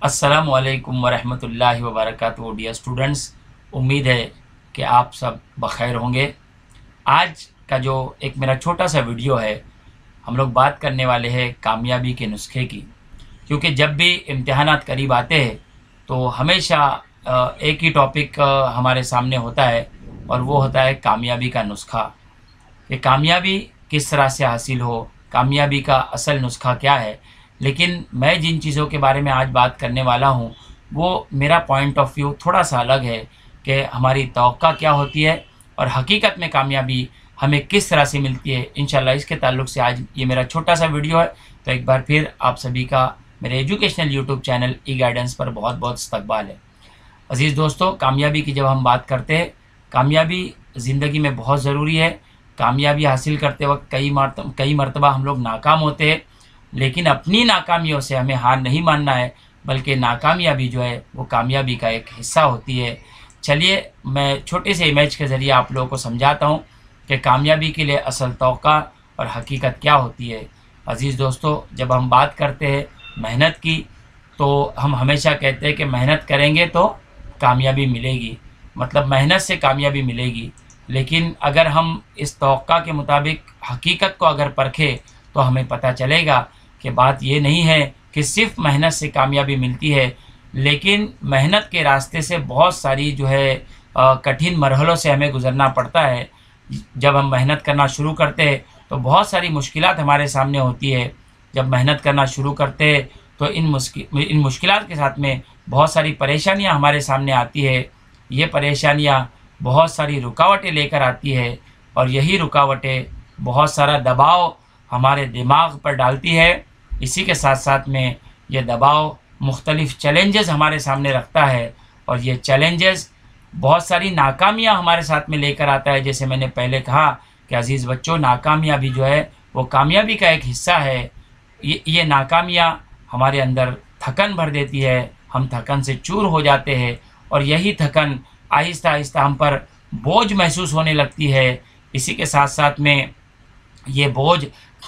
अस्सलामु अलैकुम वरहमतुल्लाहि वबरकातुहू। डियर स्टूडेंट्स, उम्मीद है कि आप सब बखैर होंगे। आज का जो एक मेरा छोटा सा वीडियो है, हम लोग बात करने वाले हैं कामयाबी के नुस्खे की। क्योंकि जब भी इम्तिहानात करीब आते हैं तो हमेशा एक ही टॉपिक हमारे सामने होता है और वो होता है कामयाबी का नुस्खा। कि कामयाबी किस तरह से हासिल हो, कामयाबी का असल नुस्खा क्या है। लेकिन मैं जिन चीज़ों के बारे में आज बात करने वाला हूँ वो मेरा पॉइंट ऑफ व्यू थोड़ा सा अलग है कि हमारी तवक्का क्या होती है और हकीकत में कामयाबी हमें किस तरह से मिलती है। इंशाल्लाह इसके ताल्लुक़ से आज ये मेरा छोटा सा वीडियो है। तो एक बार फिर आप सभी का मेरे एजुकेशनल यूट्यूब चैनल ई गाइडेंस पर बहुत बहुत इस्तकबाल है। अज़ीज़ दोस्तों, कामयाबी की जब हम बात करते हैं, कामयाबी ज़िंदगी में बहुत ज़रूरी है। कामयाबी हासिल करते वक्त कई मरतबा हम लोग नाकाम होते हैं, लेकिन अपनी नाकामियों से हमें हार नहीं मानना है, बल्कि नाकामयाबी जो है वो कामयाबी का एक हिस्सा होती है। चलिए मैं छोटे से इमेज के ज़रिए आप लोगों को समझाता हूँ कि कामयाबी के लिए असल तौक़ा और हकीकत क्या होती है। अज़ीज़ दोस्तों, जब हम बात करते हैं मेहनत की तो हम हमेशा कहते हैं कि मेहनत करेंगे तो कामयाबी मिलेगी, मतलब मेहनत से कामयाबी मिलेगी। लेकिन अगर हम इस तवक्का के मुताबिक हकीकत को अगर परखें तो हमें पता चलेगा कि बात ये नहीं है कि सिर्फ मेहनत से कामयाबी मिलती है, लेकिन मेहनत के रास्ते से बहुत सारी जो है कठिन मरहलों से हमें गुज़रना पड़ता है। जब हम मेहनत करना शुरू करते हैं तो बहुत सारी मुश्किलात हमारे सामने होती है। जब मेहनत करना शुरू करते हैं तो इन मुश्किलात के साथ में बहुत सारी परेशानियां हमारे सामने आती है। ये परेशानियां बहुत सारी रुकावटें लेकर आती है और यही रुकावटें बहुत सारा दबाव हमारे दिमाग पर डालती है। इसी के साथ साथ में ये दबाव मुख्तलिफ़ चैलेंजेस हमारे सामने रखता है और ये चैलेंजेस बहुत सारी नाकामियाँ हमारे साथ में लेकर आता है। जैसे मैंने पहले कहा कि अज़ीज़ बच्चों, नाकामयाबी जो है वो कामयाबी का एक हिस्सा है। ये नाकामियाँ हमारे अंदर थकन भर देती है, हम थकन से चूर हो जाते हैं और यही थकन आहिस्ता आहिस्ता हम पर बोझ महसूस होने लगती है। इसी के साथ साथ में ये बोझ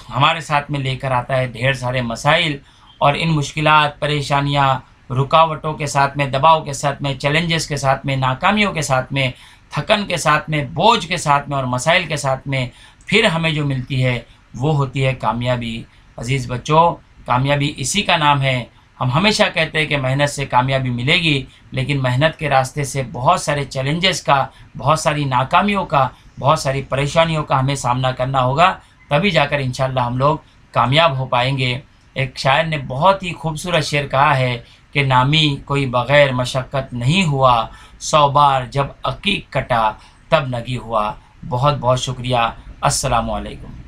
हमारे साथ में लेकर आता है ढेर सारे मसाइल, और इन मुश्किलात, परेशानियाँ, रुकावटों के साथ में, दबाव के साथ में, चैलेंजेस के साथ में, नाकामियों के साथ में, थकन के साथ में, बोझ के साथ में और मसाइल के साथ में फिर हमें जो मिलती है वो होती है कामयाबी। अज़ीज़ बच्चों, कामयाबी इसी का नाम है। हम हमेशा कहते हैं कि मेहनत से कामयाबी मिलेगी, लेकिन मेहनत के रास्ते से बहुत सारे चैलेंजेस का, बहुत सारी नाकामियों का, बहुत सारी परेशानियों का हमें सामना करना होगा, तभी जाकर इंशाअल्लाह हम लोग कामयाब हो पाएंगे। एक शायर ने बहुत ही खूबसूरत शेर कहा है कि नामी कोई बग़ैर मशक्क़त नहीं हुआ, 100 बार जब अकीक कटा तब नगी हुआ। बहुत बहुत शुक्रिया। अस्सलामु अलैकुम।